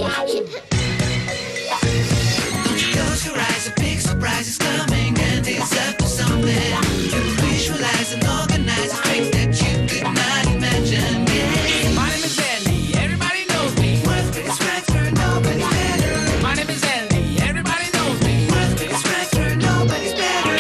Close your eyes, a big surprise is coming, and it's up to something. You visualize and organize a strength that you could not imagine. Yeah. My name is Andy, everybody knows me. Worth is right for nobody's better. My name is Andy, everybody knows me. Worth is right for nobody's better.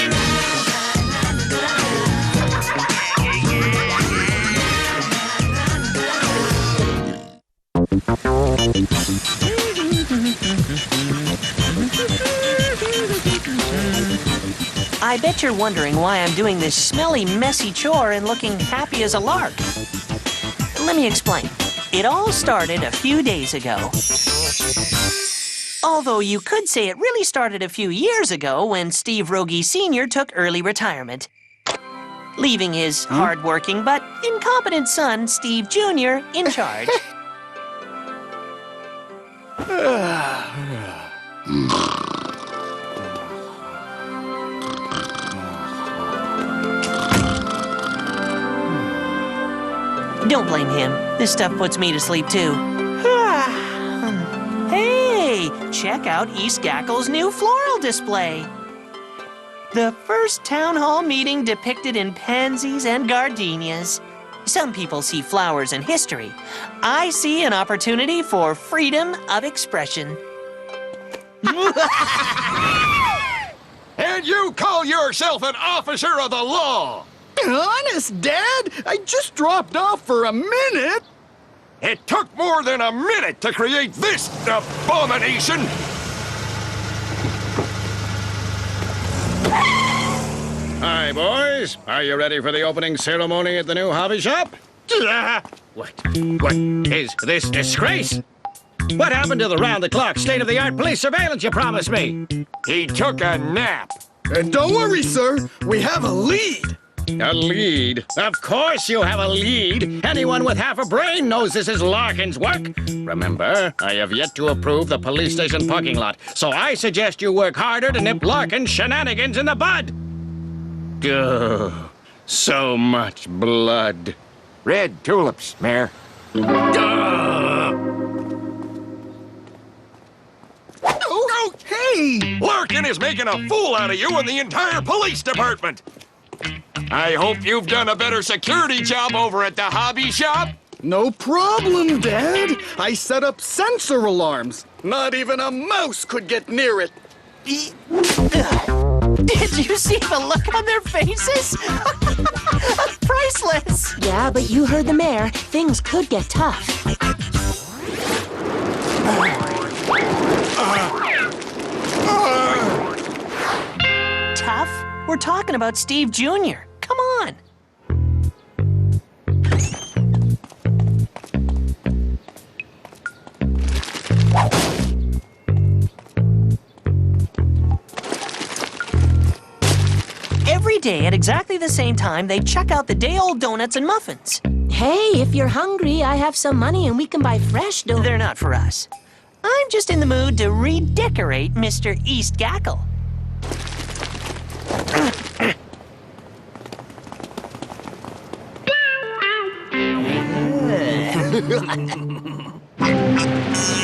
I bet you're wondering why I'm doing this smelly, messy chore and looking happy as a lark. Let me explain. It all started a few days ago. Although you could say it really started a few years ago when Steve Rogie Sr. took early retirement, leaving his hard-working but incompetent son, Steve Jr., in charge. Don't blame him. This stuff puts me to sleep, too. Hey, check out East Gackle's new floral display. The first town hall meeting depicted in pansies and gardenias. Some people see flowers in history. I see an opportunity for freedom of expression. And you call yourself an officer of the law? Honest, Dad? I just dropped off for a minute. It took more than a minute to create this abomination. Hi, boys. Are you ready for the opening ceremony at the new hobby shop? What is this disgrace? What happened to the round-the-clock, state-of-the-art police surveillance you promised me? He took a nap. And don't worry, sir. We have a lead. A lead? Of course you have a lead. Anyone with half a brain knows this is Larkin's work. Remember, I have yet to approve the police station parking lot, so I suggest you work harder to nip Larkin's shenanigans in the bud. Ugh, so much blood. Red tulips, Mayor. Oh, hey! Larkin is making a fool out of you and the entire police department. I hope you've done a better security job over at the hobby shop. No problem, Dad. I set up sensor alarms. Not even a mouse could get near it. Did you see the look on their faces? Priceless! Yeah, but you heard the mayor. Things could get tough. Tough? We're talking about Steve Jr. Come on. Every day at exactly the same time, they check out the day-old donuts and muffins. Hey, if you're hungry, I have some money and we can buy fresh donuts. They're not for us. I'm just in the mood to redecorate Mr. East Gackle.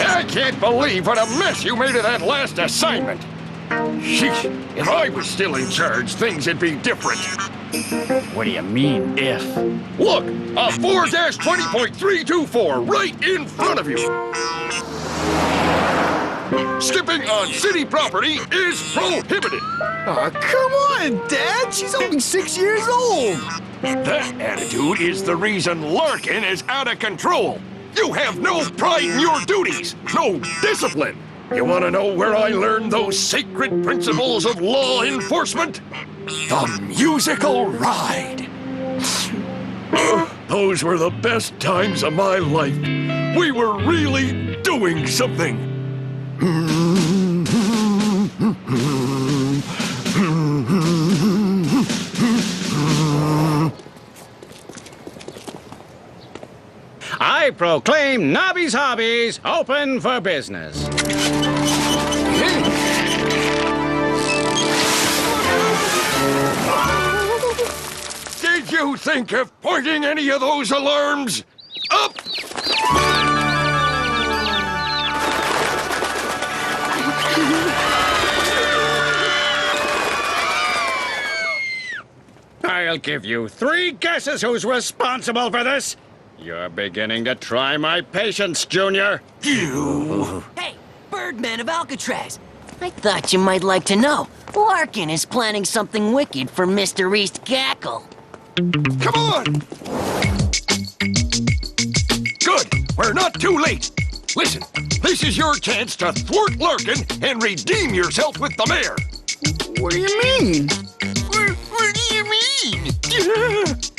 I can't believe what a mess you made of that last assignment. Sheesh, if I was still in charge, things would be different. What do you mean, if? Look, a 4-20.324 right in front of you. Skipping on city property is prohibited. Oh, come on, Dad. She's only 6 years old. That attitude is the reason Larkin is out of control. You have no pride in your duties, no discipline. You want to know where I learned those sacred principles of law enforcement? The musical ride. Those were the best times of my life. We were really doing something. I proclaim Nobby's Hobbies open for business. Did you think of pointing any of those alarms up? I'll give you 3 guesses who's responsible for this. You're beginning to try my patience, Junior. Hey, Birdman of Alcatraz. I thought you might like to know. Larkin is planning something wicked for Mr. East Gackle. Come on! Good. We're not too late. Listen, this is your chance to thwart Larkin and redeem yourself with the mayor. What do you mean? What do you mean?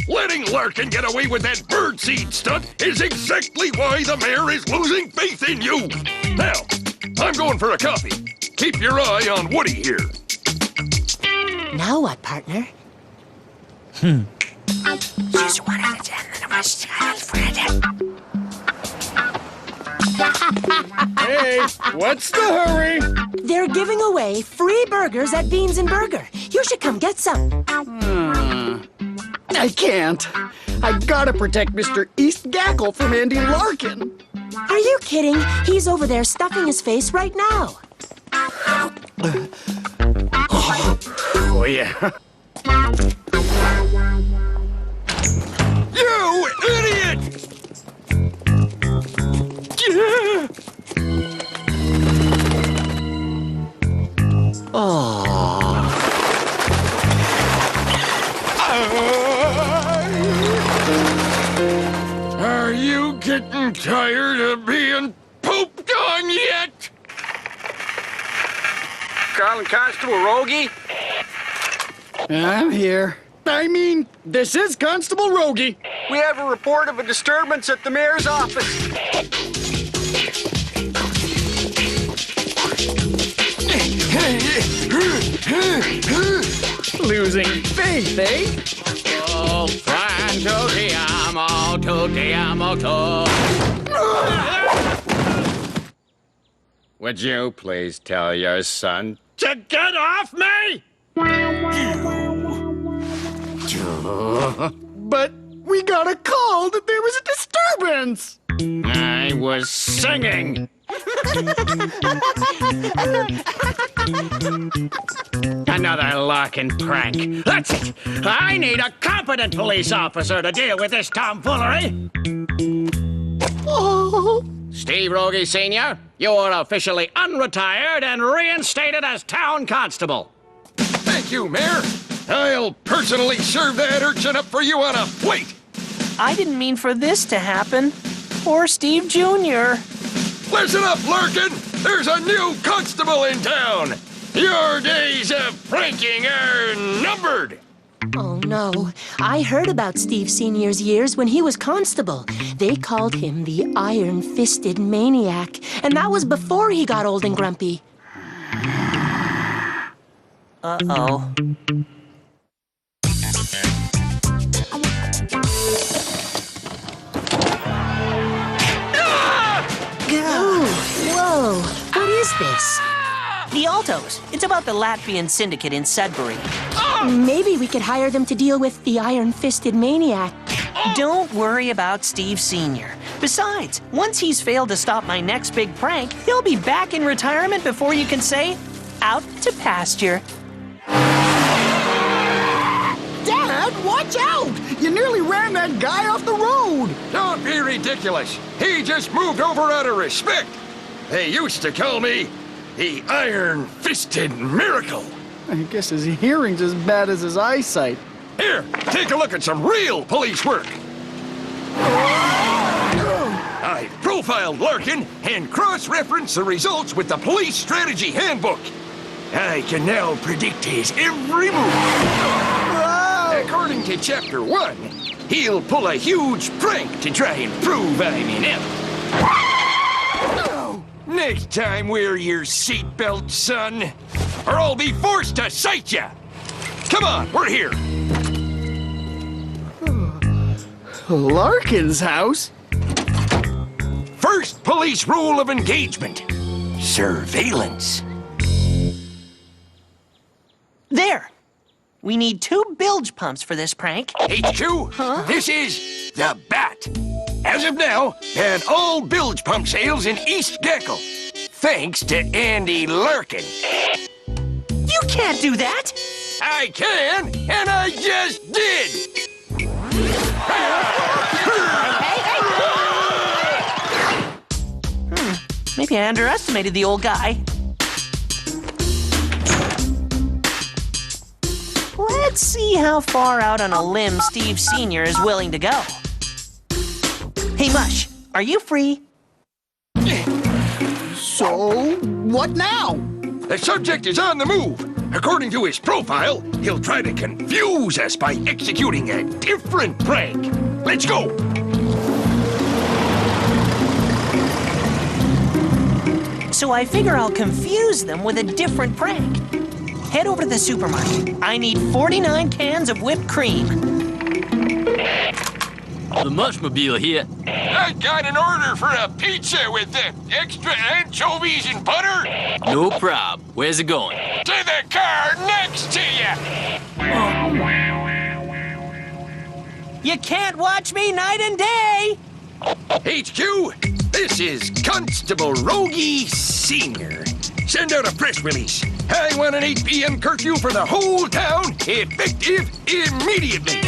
Letting Larkin get away with that birdseed stunt is exactly why the mayor is losing faith in you. Now, I'm going for a coffee. Keep your eye on Woody here. Now what, partner? Hey, what's the hurry? They're giving away free burgers at Beans and Burger. You should come get some. I can't. I gotta protect Mr. East Gackle from Andy Larkin. Are you kidding? He's over there stuffing his face right now. Oh, yeah. You idiot! Are you getting tired of being pooped on yet? Calling Constable Rogie? I'm here. I mean, this is Constable Rogie. We have a report of a disturbance at the mayor's office. Losing faith, eh? Oh, Fran, tutti amo, Would you please tell your son to get off me? But we got a call that there was a disturbance. I was singing. Another Larkin prank. That's it. I need a competent police officer to deal with this tomfoolery. Steve Rogie Sr., you are officially unretired and reinstated as town constable. Thank you, Mayor. I'll personally serve that urchin up for you on a plate. I didn't mean for this to happen. Poor Steve Jr. Listen up, Larkin. There's a new constable in town. Your days of pranking are numbered. Oh, no. I heard about Steve Sr.'s years when he was constable. They called him the Iron-Fisted Maniac, and that was before he got old and grumpy. Uh-oh. Whoa, what is this? The Altos. It's about the Latvian syndicate in Sudbury. Maybe we could hire them to deal with the Iron-Fisted Maniac. Don't worry about Steve Sr. Besides, once he's failed to stop my next big prank, he'll be back in retirement before you can say, out to pasture. Dad, watch out! You nearly ran that guy off the road. Don't be ridiculous. He just moved over out of respect. They used to call me the Iron-Fisted Miracle. I guess his hearing's as bad as his eyesight. Here, take a look at some real police work. I profiled Larkin and cross-referenced the results with the Police Strategy Handbook. I can now predict his every move. According to Chapter 1, he'll pull a huge prank to try and prove I'm inept. Next time, wear your seatbelt, son, or I'll be forced to cite ya. Come on, we're here. Larkin's house? First police rule of engagement, surveillance. There. We need 2 bilge pumps for this prank. HQ, this is the Bat. As of now, and all bilge pump sales in East Gackle. Thanks to Andy Larkin. You can't do that! I can, and I just did! Maybe I underestimated the old guy. Let's see how far out on a limb Steve Sr. is willing to go. Hey, Mush, are you free? So, what now? The subject is on the move. According to his profile, he'll try to confuse us by executing a different prank. Let's go! So I figure I'll confuse them with a different prank. Head over to the supermarket. I need 49 cans of whipped cream. The Mushmobile here. I got an order for a pizza with extra anchovies and butter. No prob. Where's it going? To the car next to you. You can't watch me night and day! HQ, this is Constable Rogie Sr. Send out a press release. I want an 8 p.m. curfew for the whole town, effective immediately.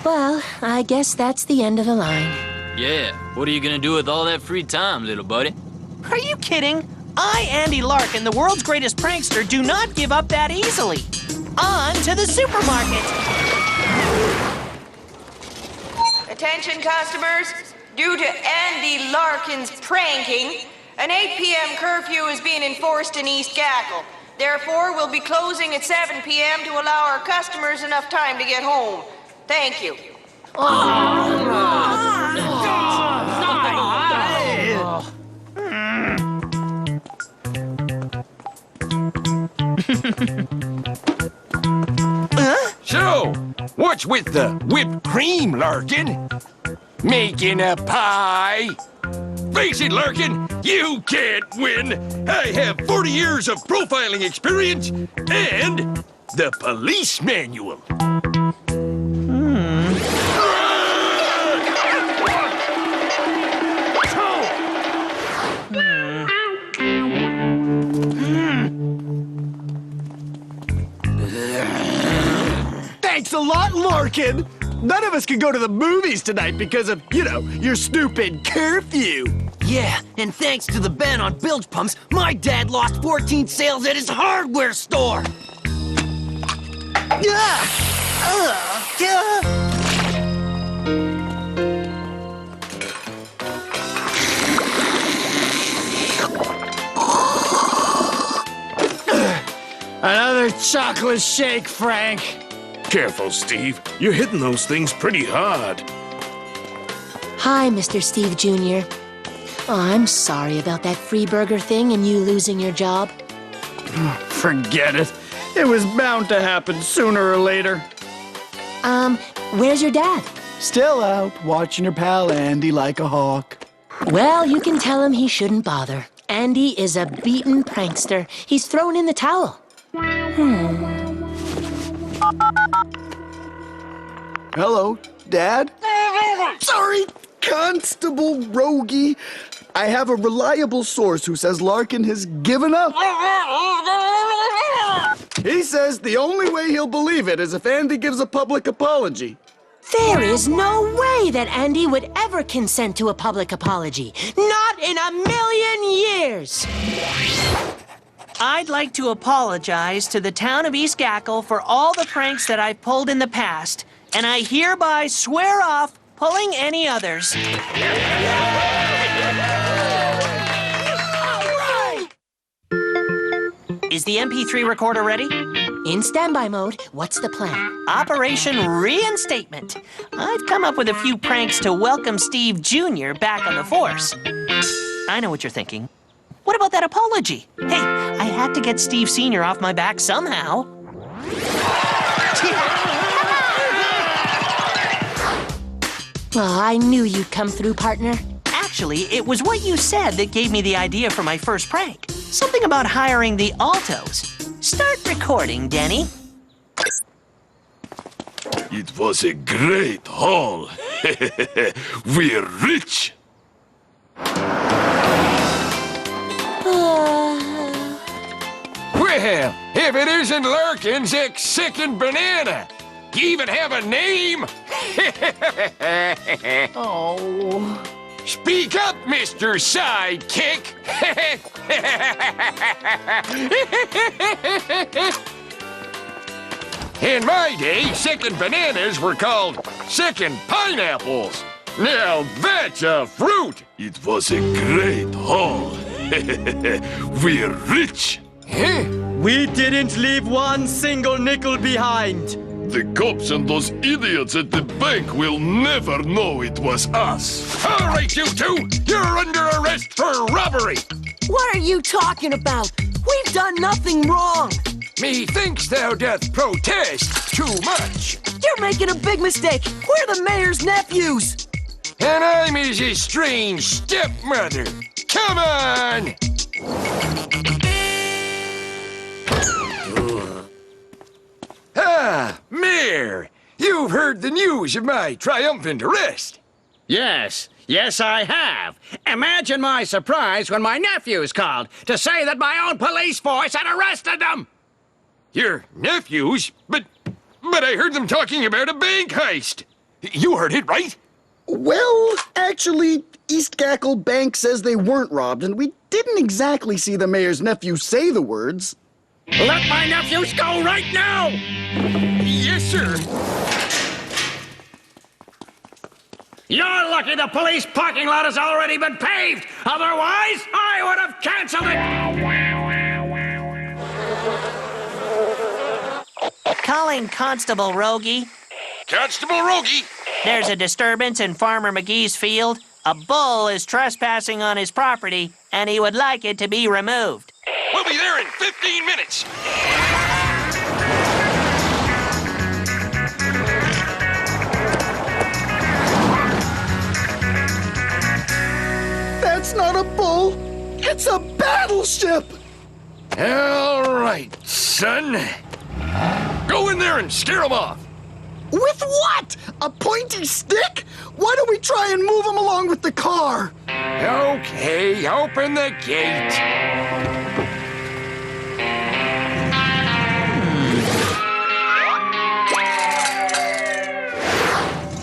Well, I guess that's the end of the line. Yeah, what are you gonna do with all that free time, little buddy? Are you kidding? I, Andy Larkin, the world's greatest prankster, do not give up that easily. On to the supermarket. Attention customers, due to Andy Larkin's pranking, an 8 p.m. curfew is being enforced in East Gackle. Therefore, we'll be closing at 7 p.m. to allow our customers enough time to get home. Thank you. So, what's with the whipped cream, Larkin? Making a pie? Face it, Larkin, you can't win. I have 40 years of profiling experience and the police manual. Thanks a lot, Larkin. None of us can go to the movies tonight because of, your stupid curfew. Yeah, and thanks to the ban on bilge pumps, my dad lost 14 sales at his hardware store. Another chocolate shake, Frank. Careful, Steve. You're hitting those things pretty hard. Hi, Mr. Steve Jr. Oh, I'm sorry about that free burger thing and you losing your job. Forget it. It was bound to happen sooner or later. Where's your dad? Still out, watching your pal Andy like a hawk. Well, you can tell him he shouldn't bother. Andy is a beaten prankster. He's thrown in the towel. Hello, Dad? Sorry, Constable Rogie. I have a reliable source who says Larkin has given up. He says the only way he'll believe it is if Andy gives a public apology. There is no way that Andy would ever consent to a public apology. Not in a million years! I'd like to apologize to the town of East Gackle for all the pranks that I've pulled in the past, and I hereby swear off pulling any others. Is the MP3 recorder ready? In standby mode, what's the plan? Operation Reinstatement. I've come up with a few pranks to welcome Steve Jr. back on the force. I know what you're thinking. What about that apology? Hey, I had to get Steve Sr. off my back somehow. Oh, I knew you'd come through, partner. Actually, it was what you said that gave me the idea for my first prank. Something about hiring the altos. Start recording, Denny. It was a great haul. We're rich. Well, if it isn't Larkin's ex-sickened banana. Do you even have a name? Oh. Speak up, Mr. Sidekick. In my day, sickened bananas were called sickened pineapples. Now that's a fruit. It was a great haul. We're rich. Huh? We didn't leave one single nickel behind. The cops and those idiots at the bank will never know it was us. All right, you two. You're under arrest for robbery. What are you talking about? We've done nothing wrong. Methinks thou doth protest too much. You're making a big mistake. We're the mayor's nephews. And I'm his estranged stepmother. Come on! Ah, Mayor, you've heard the news of my triumphant arrest. Yes, I have. Imagine my surprise when my nephews called to say that my own police force had arrested them. Your nephews? But I heard them talking about a bank heist. You heard it, right? Well, actually, East Gackle Bank says they weren't robbed, and we didn't exactly see the mayor's nephew say the words. Let my nephews go right now! Yes, sir. You're lucky the police parking lot has already been paved. Otherwise, I would have canceled it. Calling Constable Rogie. Constable Rogie. There's a disturbance in Farmer McGee's field. A bull is trespassing on his property, and he would like it to be removed. We'll be there in 15 minutes. That's not a bull. It's a battleship. All right, son. Go in there and scare them off. With what? A pointy stick? Why don't we try and move him along with the car? Okay, open the gate.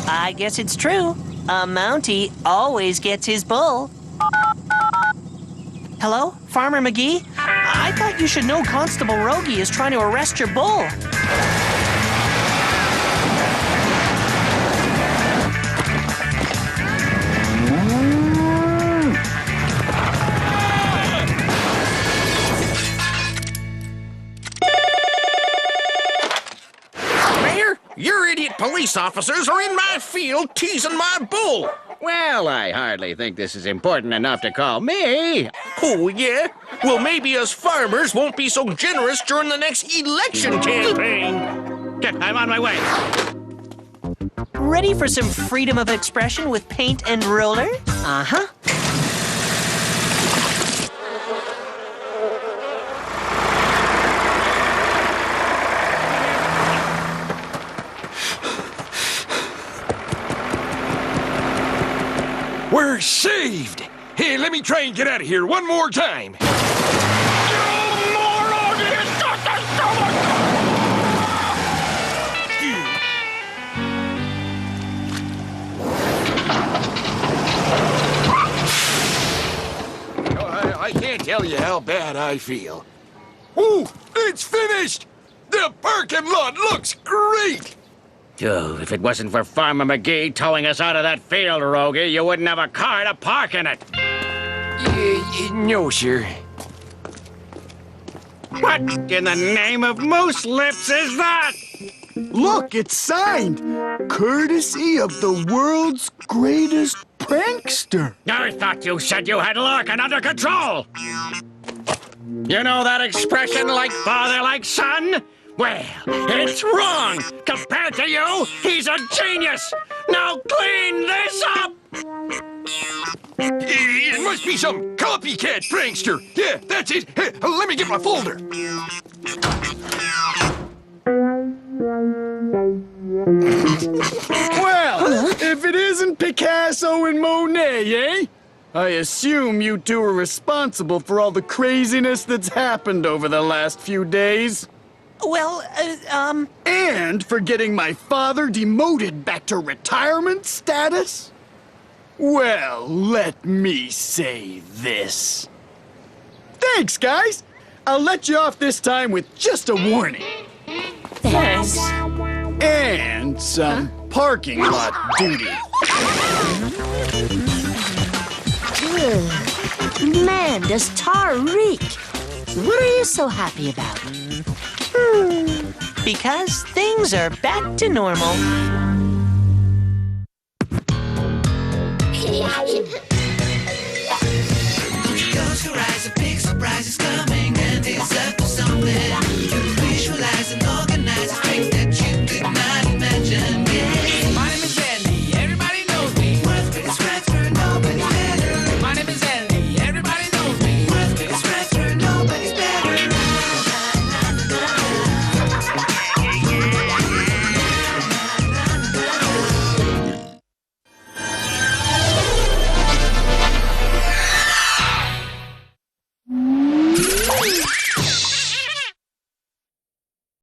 I guess it's true. A Mountie always gets his bull. Hello, Farmer McGee? I thought you should know Constable Rogie is trying to arrest your bull. Your idiot police officers are in my field teasing my bull. Well, I hardly think this is important enough to call me. Oh, yeah? Well, maybe us farmers won't be so generous during the next election campaign. I'm on my way. Ready for some freedom of expression with paint and roller? Uh-huh. We're saved! Hey, let me try and get out of here one more time. I can't tell you how bad I feel. Ooh, it's finished! The parking lot looks great! Oh, if it wasn't for Farmer McGee towing us out of that field, Rogie, you wouldn't have a car to park in it. No, sir. What in the name of Moose Lips is that? Look, it's signed. Courtesy of the world's greatest prankster. I thought you said you had Larkin under control. You know that expression, like father, like son? Well, it's wrong. Compared to you, he's a genius. Now clean this up. It must be some copycat prankster. Yeah, that's it. Hey, let me get my folder. Well, if it isn't Picasso and Monet, eh? I assume you two are responsible for all the craziness that's happened over the last few days. Well, And for getting my father demoted back to retirement status? Well, let me say this. Thanks, guys. I'll let you off this time with just a warning. Thanks. And some parking lot duty. Ugh. Man, does tar reek. What are you so happy about? because things are back to normal.